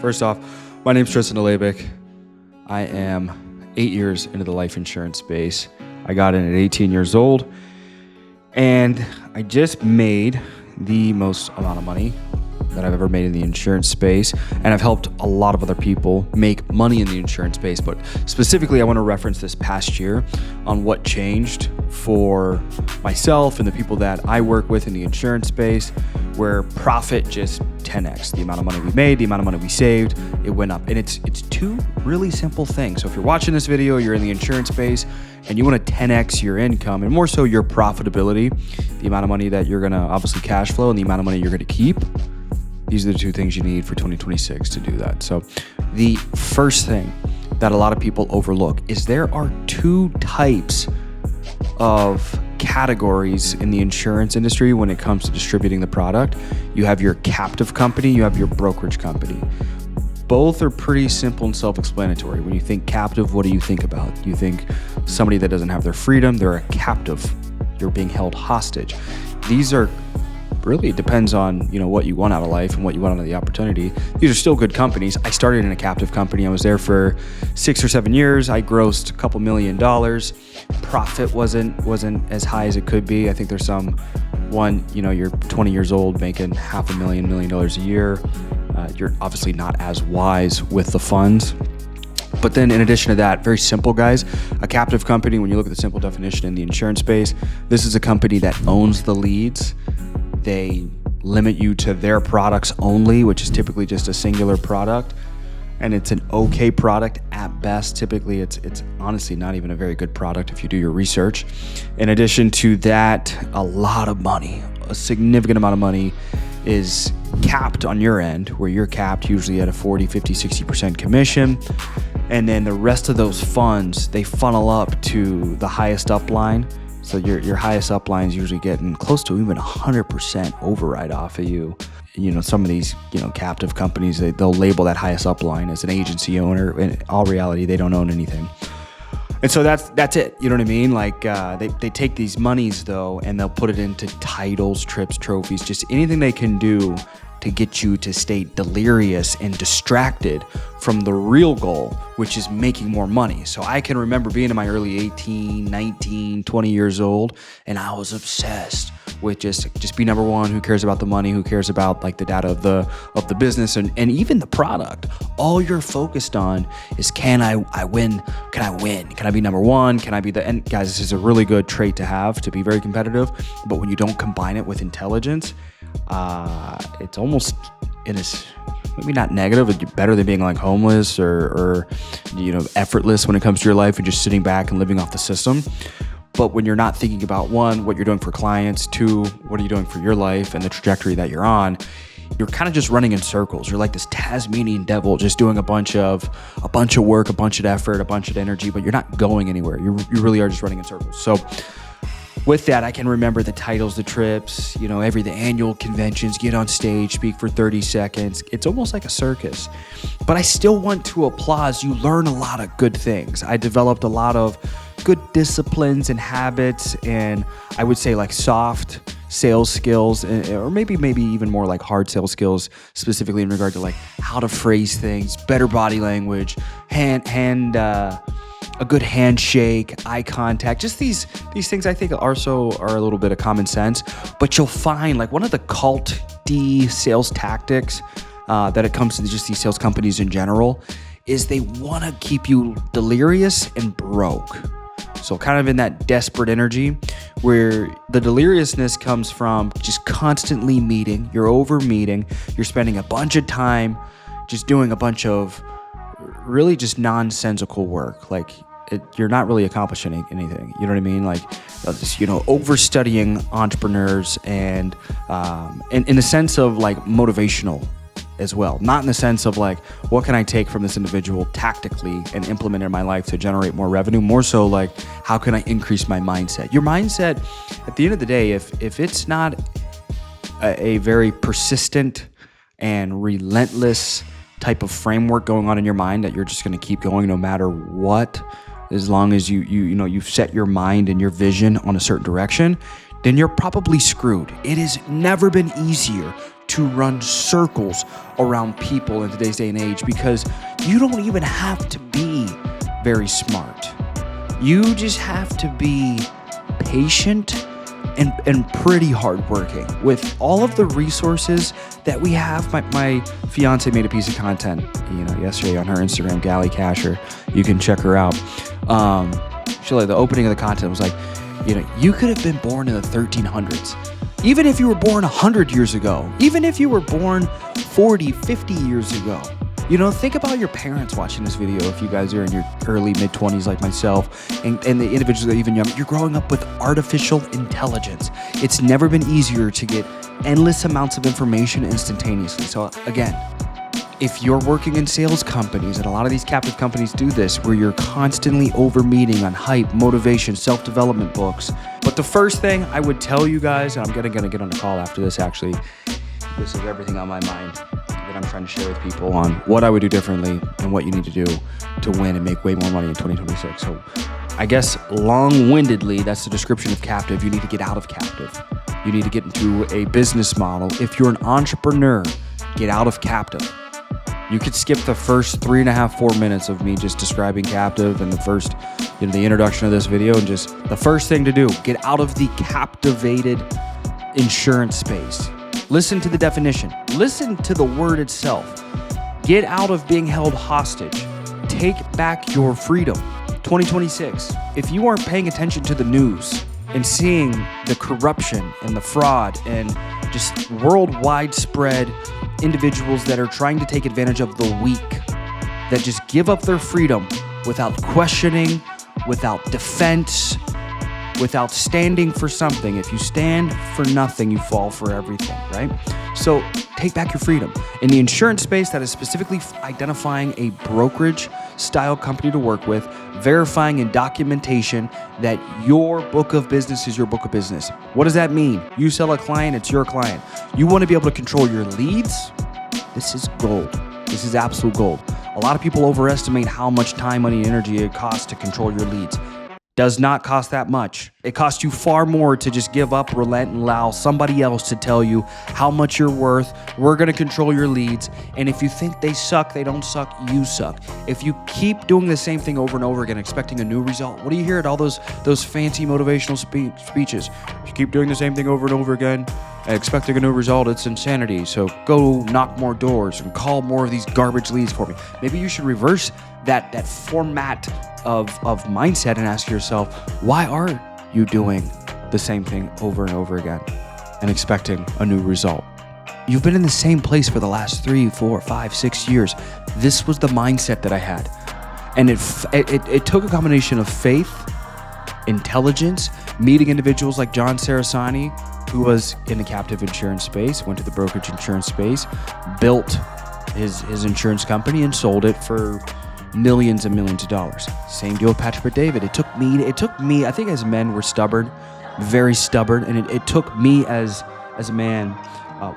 First off, my name's Tristan Dlabik. I am 8 years into the life insurance space. I got in at 18 years old, and I just made the most amount of money that I've ever made in the insurance space, and I've helped a lot of other people make money in the insurance space. But specifically, I want to reference this past year on what changed for myself and the people that I work with in the insurance space, where profit just 10x. The amount of money we made, the amount of money we saved, it went up. And it's two really simple things. So if you're watching this video, you're in the insurance space, and you want to 10x your income, and more so your profitability, the amount of money that you're going to obviously cash flow and the amount of money you're going to keep, these are the two things you need for 2026 to do that. So the first thing that a lot of people overlook is there are two types of categories in the insurance industry when it comes to distributing the product. You have your captive company, you have your brokerage company. Both are pretty simple and self-explanatory. When you think captive, what do you think about? You think somebody that doesn't have their freedom, they're a captive. You're being held hostage. These are really, it depends on, what you want out of life and what you want out of the opportunity. These are still good companies. I started in a captive company. I was there for 6 or 7 years. I grossed a couple $1 million. Profit wasn't as high as it could be. I think there's you're 20 years old making $500,000, $1 million a year. You're obviously not as wise with the funds. But then in addition to that, very simple, guys, a captive company, when you look at the simple definition in the insurance space, this is a company that owns the leads. They limit you to their products only, which is typically just a singular product. And it's an okay product at best. Typically, it's honestly not even a very good product if you do your research. In addition to that, a lot of money, a significant amount of money is capped on your end, where you're capped usually at a 40, 50, 60% commission. And then the rest of those funds, they funnel up to the highest upline. So your highest upline is usually getting close to even 100% override off of you. Some of these, captive companies, they'll label that highest upline as an agency owner. In all reality, they don't own anything. And so that's it. You know what I mean? Like they take these monies though, and they'll put it into titles, trips, trophies, just anything they can do to get you to stay delirious and distracted from the real goal, which is making more money. So I can remember being in my early 18, 19, 20 years old, and I was obsessed with just be number one. Who cares about the money? Who cares about like the data of the business and even the product? All you're focused on is, can I win? Can I win? Can I be number one? Can I be and guys, this is a really good trait to have, to be very competitive. But when you don't combine it with intelligence, it's almost, maybe not negative, but better than being like homeless or effortless when it comes to your life and just sitting back and living off the system. But when you're not thinking about, one, what you're doing for clients, two, what are you doing for your life and the trajectory that you're on, you're kind of just running in circles. You're like this Tasmanian devil, just doing a bunch of work, a bunch of effort, a bunch of energy, but you're not going anywhere. You really are just running in circles. So with that, I can remember the titles, the trips, the annual conventions, get on stage, speak for 30 seconds. It's almost like a circus. But I still want to applaud. You learn a lot of good things. I developed a lot of good disciplines and habits, and I would say like soft sales skills, or maybe even more like hard sales skills, specifically in regard to like how to phrase things, better body language, a good handshake, eye contact, just these things I think also are a little bit of common sense. But you'll find like one of the cult-y sales tactics that it comes to just these sales companies in general is they want to keep you delirious and broke. So kind of in that desperate energy where the deliriousness comes from just constantly meeting, you're over meeting, you're spending a bunch of time just doing a bunch of really just nonsensical work. Like you're not really accomplishing anything. You know what I mean? Like, overstudying entrepreneurs and in the sense of like motivational as well. Not in the sense of like, what can I take from this individual tactically and implement in my life to generate more revenue? More so like, how can I increase my mindset? Your mindset, at the end of the day, if it's not a very persistent and relentless type of framework going on in your mind that you're just going to keep going no matter what, as long as you've set your mind and your vision on a certain direction, then you're probably screwed. It has never been easier to run circles around people in today's day and age because you don't even have to be very smart. You just have to be patient and pretty hardworking. With all of the resources that we have, my fiance made a piece of content, yesterday on her Instagram, Galley Casher. You can check her out. The opening of the content was like, you could have been born in the 1300s. Even if you were born 100 years ago, even if you were born 40, 50 years ago, think about your parents watching this video. If you guys are in your early mid-20s like myself, and the individuals that are even young, you're growing up with artificial intelligence. It's never been easier to get endless amounts of information instantaneously. So again, if you're working in sales companies, and a lot of these captive companies do this, where you're constantly over meeting on hype, motivation, self-development books. But the first thing I would tell you guys, and I'm gonna get on the call after this actually, this is everything on my mind that I'm trying to share with people on what I would do differently and what you need to do to win and make way more money in 2026. So I guess long-windedly, that's the description of captive. You need to get out of captive. You need to get into a business model. If you're an entrepreneur, get out of captive. You could skip the first 3.5, 4 minutes of me just describing captive and the first, the introduction of this video, and just the first thing to do, get out of the captivated insurance space. Listen to the definition. Listen to the word itself. Get out of being held hostage. Take back your freedom. 2026, if you aren't paying attention to the news and seeing the corruption and the fraud and just worldwide spread individuals that are trying to take advantage of the weak, that just give up their freedom without questioning, without defense, without standing for something. If you stand for nothing, you fall for everything, right? So take back your freedom. In the insurance space, that is specifically identifying a brokerage style company to work with, verifying in documentation that your book of business is your book of business. What does that mean? You sell a client, it's your client. You want to be able to control your leads? This is gold. This is absolute gold. A lot of people overestimate how much time, money, and energy it costs to control your leads. Does not cost that much. It costs you far more to just give up, relent, and allow somebody else to tell you how much you're worth. We're gonna control your leads. And if you think they suck, they don't suck, you suck. If you keep doing the same thing over and over again, expecting a new result, what do you hear at all those fancy motivational speeches? If you keep doing the same thing over and over again, expecting a new result, it's insanity. So go knock more doors and call more of these garbage leads for me. Maybe you should reverse that format of mindset and ask yourself, why are you doing the same thing over and over again and expecting a new result? You've been in the same place for the last 3, 4, 5, 6 years. This was the mindset that I had. And it took a combination of faith, intelligence, meeting individuals like John Sarasani, who was in the captive insurance space, went to the brokerage insurance space, built his insurance company and sold it for millions and millions of dollars. Same deal with Patrick David. It took me, I think as men, we're stubborn, very stubborn. And it took me as a man,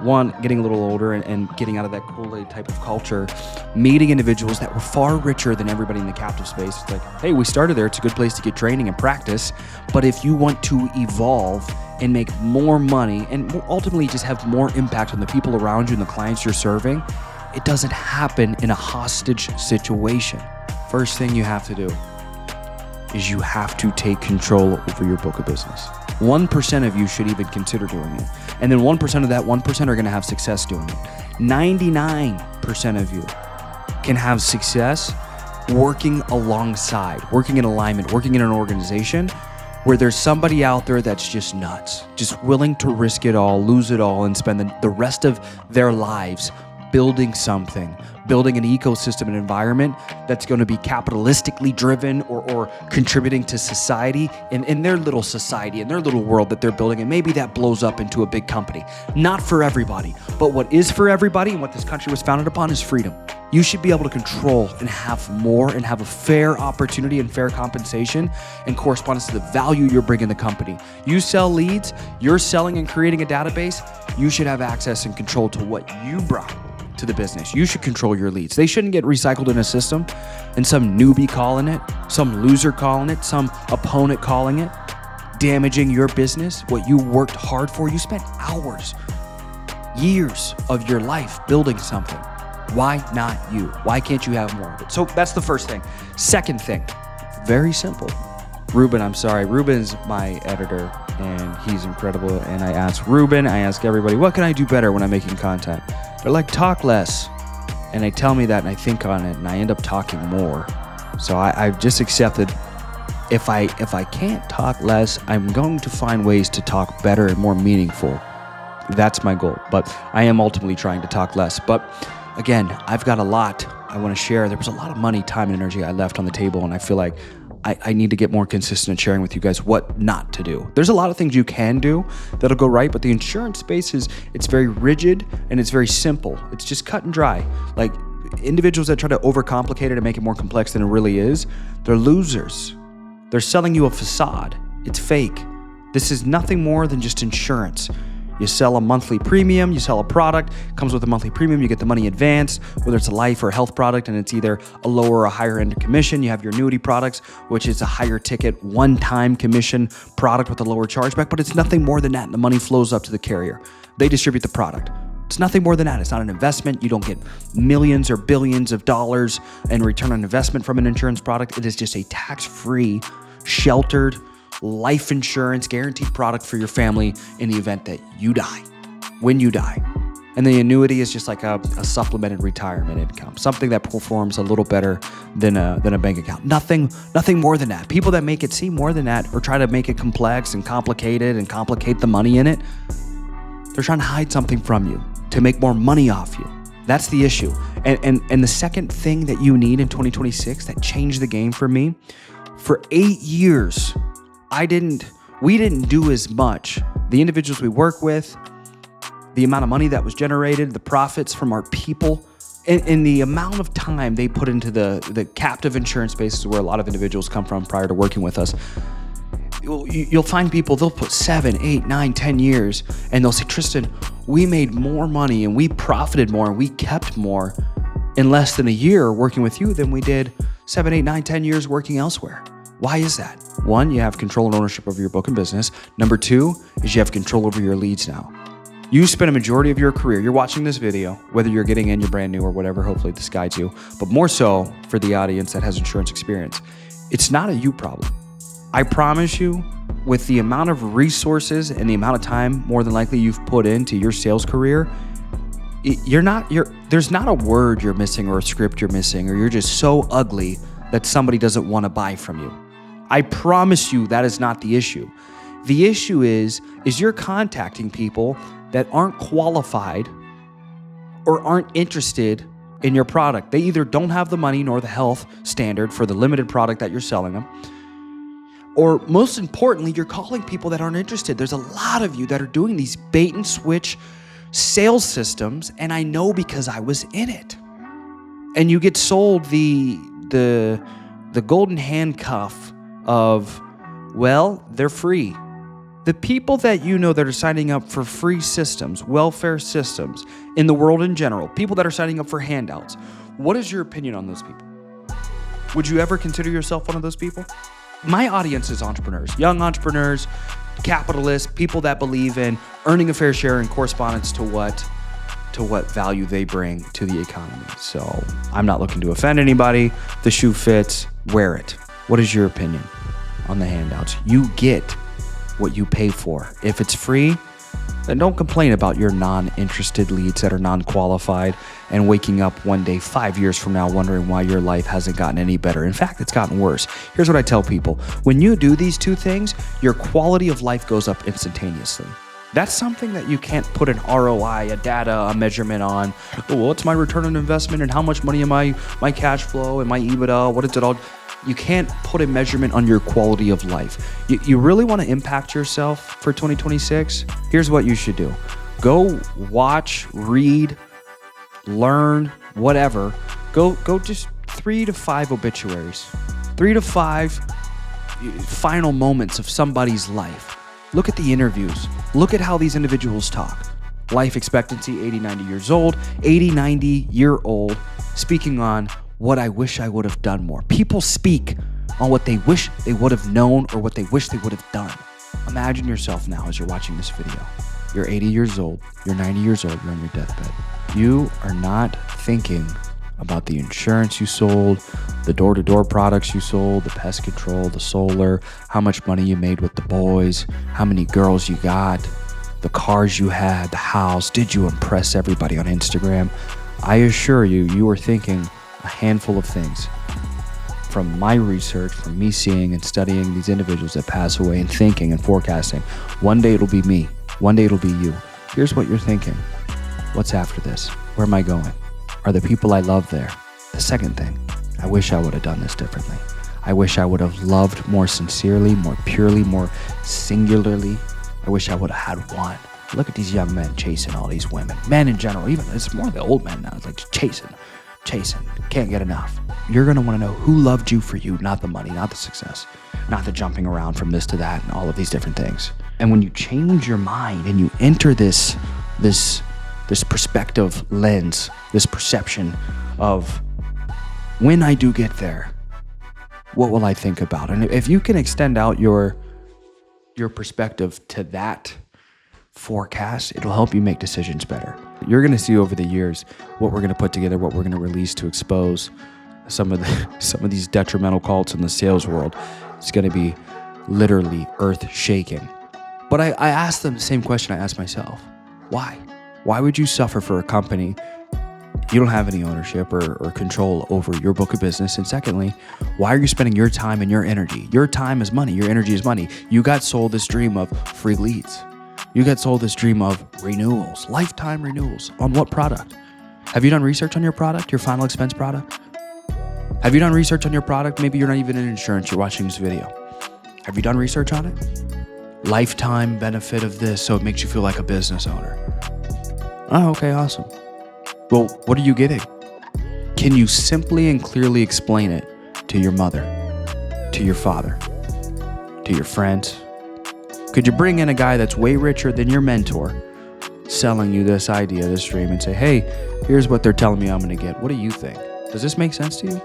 one, getting a little older and getting out of that Kool-Aid type of culture, meeting individuals that were far richer than everybody in the captive space. It's like, hey, we started there. It's a good place to get training and practice. But if you want to evolve and make more money and ultimately just have more impact on the people around you and the clients you're serving, it doesn't happen in a hostage situation. First thing you have to do is you have to take control over your book of business. 1% of you should even consider doing it. And then 1% of that 1% are going to have success doing it. 99% of you can have success working alongside, working in alignment, working in an organization where there's somebody out there that's just nuts, just willing to risk it all, lose it all, and spend the rest of their lives building something, building an ecosystem and environment that's going to be capitalistically driven or contributing to society in their little society, in their little world that they're building. And maybe that blows up into a big company. Not for everybody, but what is for everybody and what this country was founded upon is freedom. You should be able to control and have more and have a fair opportunity and fair compensation in correspondence to the value you're bringing the company. You sell leads, you're selling and creating a database, you should have access and control to what you brought to the business. You should control your leads. They shouldn't get recycled in a system and some newbie calling it, some loser calling it, some opponent calling it, damaging your business, what you worked hard for. You spent hours. years of your life building something. Why not you? Why can't you have more of it? So that's the first thing. Second thing, very simple. Ruben, I'm sorry. Ruben's my editor, and he's incredible. And I ask everybody, what can I do better when I'm making content? They're like, talk less. And they tell me that, and I think on it, and I end up talking more. So I've just accepted, if I can't talk less, I'm going to find ways to talk better and more meaningful. That's my goal. But I am ultimately trying to talk less. But again, I've got a lot I want to share. There was a lot of money, time, and energy I left on the table, and I feel like I need to get more consistent in sharing with you guys what not to do. There's a lot of things you can do that'll go right, but the insurance space it's very rigid and it's very simple. It's just cut and dry. Like individuals that try to overcomplicate it and make it more complex than it really is, they're losers. They're selling you a facade. It's fake. This is nothing more than just insurance. You sell a monthly premium, you sell a product, comes with a monthly premium, you get the money advanced, whether it's a life or a health product, and it's either a lower or a higher end commission. You have your annuity products, which is a higher ticket, one-time commission product with a lower chargeback, but it's nothing more than that, and the money flows up to the carrier. They distribute the product. It's nothing more than that. It's not an investment. You don't get millions or billions of dollars in return on investment from an insurance product. It is just a tax-free, sheltered, life insurance guaranteed product for your family in the event that you die, when you die. And the annuity is just like a supplemented retirement income, something that performs a little better than a bank account. Nothing more than that. People that make it seem more than that or try to make it complex and complicated and complicate the money in it, they're trying to hide something from you to make more money off you. That's the issue. And the second thing that you need in 2026 that changed the game for me, for 8 years, we didn't do as much. The individuals we work with, the amount of money that was generated, the profits from our people, and the amount of time they put into the captive insurance spaces where a lot of individuals come from prior to working with us. You'll find people, they'll put 7, 8, 9, 10 years, and they'll say, Tristan, we made more money and we profited more and we kept more in less than a year working with you than we did 7, 8, 9, 10 years working elsewhere. Why is that? One, you have control and ownership over your book and business. Number two is you have control over your leads now. You spend a majority of your career, you're watching this video, whether you're getting in, you're brand new or whatever, hopefully this guides you, but more so for the audience that has insurance experience. It's not a you problem. I promise you, with the amount of resources and the amount of time more than likely you've put into your sales career, there's not a word you're missing or a script you're missing, or you're just so ugly that somebody doesn't want to buy from you. I promise you that is not the issue. The issue is you're contacting people that aren't qualified or aren't interested in your product. They either don't have the money nor the health standard for the limited product that you're selling them, or most importantly, you're calling people that aren't interested. There's a lot of you that are doing these bait and switch sales systems, and I know because I was in it. And you get sold the golden handcuff of, well, they're free. The people that you know that are signing up for free systems, welfare systems in the world in general, people that are signing up for handouts, what is your opinion on those people? Would you ever consider yourself one of those people? My audience is entrepreneurs, young entrepreneurs, capitalists, people that believe in earning a fair share in correspondence to what value they bring to the economy. So I'm not looking to offend anybody. The shoe fits, wear it. What is your opinion on the handouts? You get what you pay for. If it's free, then don't complain about your non-interested leads that are non-qualified and waking up one day 5 years from now wondering why your life hasn't gotten any better. In fact, it's gotten worse. Here's what I tell people. When you do these two things, your quality of life goes up instantaneously. That's something that you can't put an ROI, a data, a measurement on. Oh, what's my return on investment and how much money am my cash flow and my EBITDA? What is it all? You can't put a measurement on your quality of life. You really want to impact yourself for 2026? Here's what you should do. Go watch, read, learn, whatever. Go just 3 to 5 obituaries. 3 to 5 final moments of somebody's life. Look at the interviews. Look at how these individuals talk. Life expectancy, 80, 90 years old, 80, 90-year-old, speaking on what I wish I would have done more. People speak on what they wish they would have known or what they wish they would have done. Imagine yourself now as you're watching this video. You're 80 years old. You're 90 years old. You're on your deathbed. You are not thinking about the insurance you sold, the door-to-door products you sold, the pest control, the solar, how much money you made with the boys, how many girls you got, the cars you had, the house. Did you impress everybody on Instagram? I assure you, you are thinking a handful of things. From my research, from me seeing and studying these individuals that pass away and thinking and forecasting, one day it'll be me. One day it'll be you. Here's what you're thinking. What's after this? Where am I going? Are the people I love there? The second thing, I wish I would have done this differently. I wish I would have loved more sincerely, more purely, more singularly. I wish I would have had one. Look at these young men chasing all these women. Men in general, even it's more the old men now. It's like chasing, can't get enough. You're gonna wanna know who loved you for you, not the money, not the success, not the jumping around from this to that and all of these different things. And when you change your mind and you enter this perspective lens, this perception of when I do get there, what will I think about? And if you can extend out your perspective to that forecast, it'll help you make decisions better. You're going to see over the years what we're going to put together, what we're going to release to expose some of these detrimental cults in the sales world. It's going to be literally earth-shaking. But I asked them the same question I asked myself. Why? Why would you suffer for a company you don't have any ownership or control over your book of business? And secondly, why are you spending your time and your energy? Your time is money. Your energy is money. You got sold this dream of free leads. You got sold this dream of renewals, lifetime renewals. On what product? Have you done research on your product, your final expense product? Have you done research on your product? Maybe you're not even in insurance. You're watching this video. Have you done research on it? Lifetime benefit of this, so it makes you feel like a business owner. Oh, okay, awesome. Well, what are you getting? Can you simply and clearly explain it to your mother, to your father, to your friends? Could you bring in a guy that's way richer than your mentor selling you this idea, this dream, and say, hey, here's what they're telling me I'm going to get. What do you think? Does this make sense to you?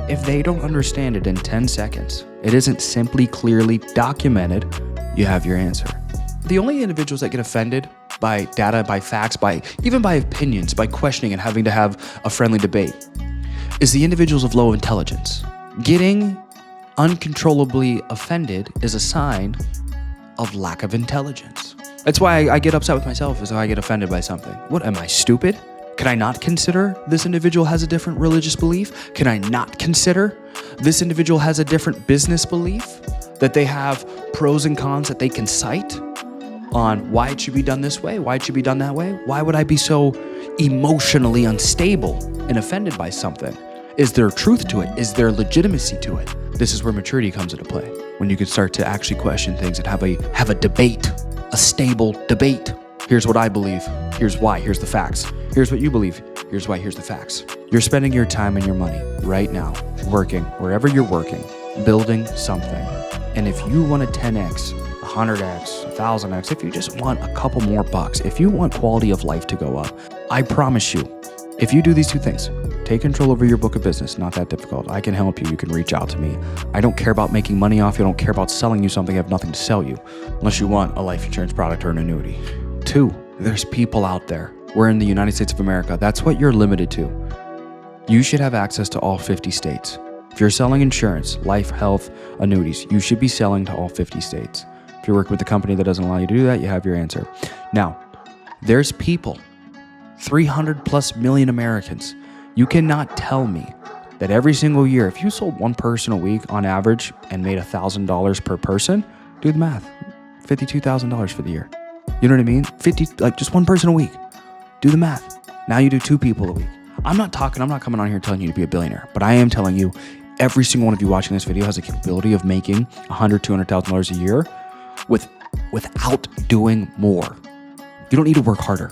If they don't understand it in 10 seconds, it isn't simply clearly documented, you have your answer. The only individuals that get offended by data, by facts, even by opinions, by questioning and having to have a friendly debate is the individuals of low intelligence. Getting uncontrollably offended is a sign of lack of intelligence. That's why I get upset with myself as I get offended by something. What, am I stupid? Can I not consider this individual has a different religious belief? Can I not consider this individual has a different business belief? That they have pros and cons that they can cite on why it should be done this way, why it should be done that way? Why would I be so emotionally unstable and offended by something? Is there truth to it? Is there legitimacy to it? This is where maturity comes into play. When you can start to actually question things and have a debate, a stable debate. Here's what I believe. Here's why. Here's the facts. Here's what you believe. Here's why. Here's the facts. You're spending your time and your money right now, working, wherever you're working, building something. And if you want a 10x, 100x, 1000x, if you just want a couple more bucks, if you want quality of life to go up, I promise you, if you do these two things, take control over your book of business, not that difficult. I can help you. You can reach out to me. I don't care about making money off you. I don't care about selling you something. I have nothing to sell you unless you want a life insurance product or an annuity. 2, there's people out there. We're in the United States of America. That's what you're limited to. You should have access to all 50 states. If you're selling insurance, life, health, annuities, you should be selling to all 50 states. If you're working with a company that doesn't allow you to do that, you have your answer. Now, there's people, 300 plus million Americans. You cannot tell me that every single year, if you sold one person a week on average and made $1,000 per person, do the math, $52,000 for the year. You know what I mean? Just one person a week. Do the math. Now you do 2 people a week. I'm not coming on here telling you to be a billionaire, but I am telling you, every single one of you watching this video has the capability of making $100,000, $200,000 a year without doing more. You don't need to work harder.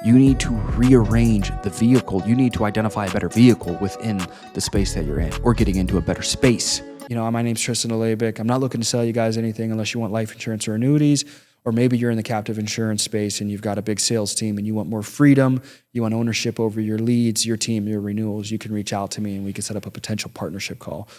You need to rearrange the vehicle. You need to identify a better vehicle within the space that you're in or getting into a better space. You know, my name's Tristan Dlabik. I'm not looking to sell you guys anything unless you want life insurance or annuities, or maybe you're in the captive insurance space and you've got a big sales team and you want more freedom. You want ownership over your leads, your team, your renewals. You can reach out to me and we can set up a potential partnership call.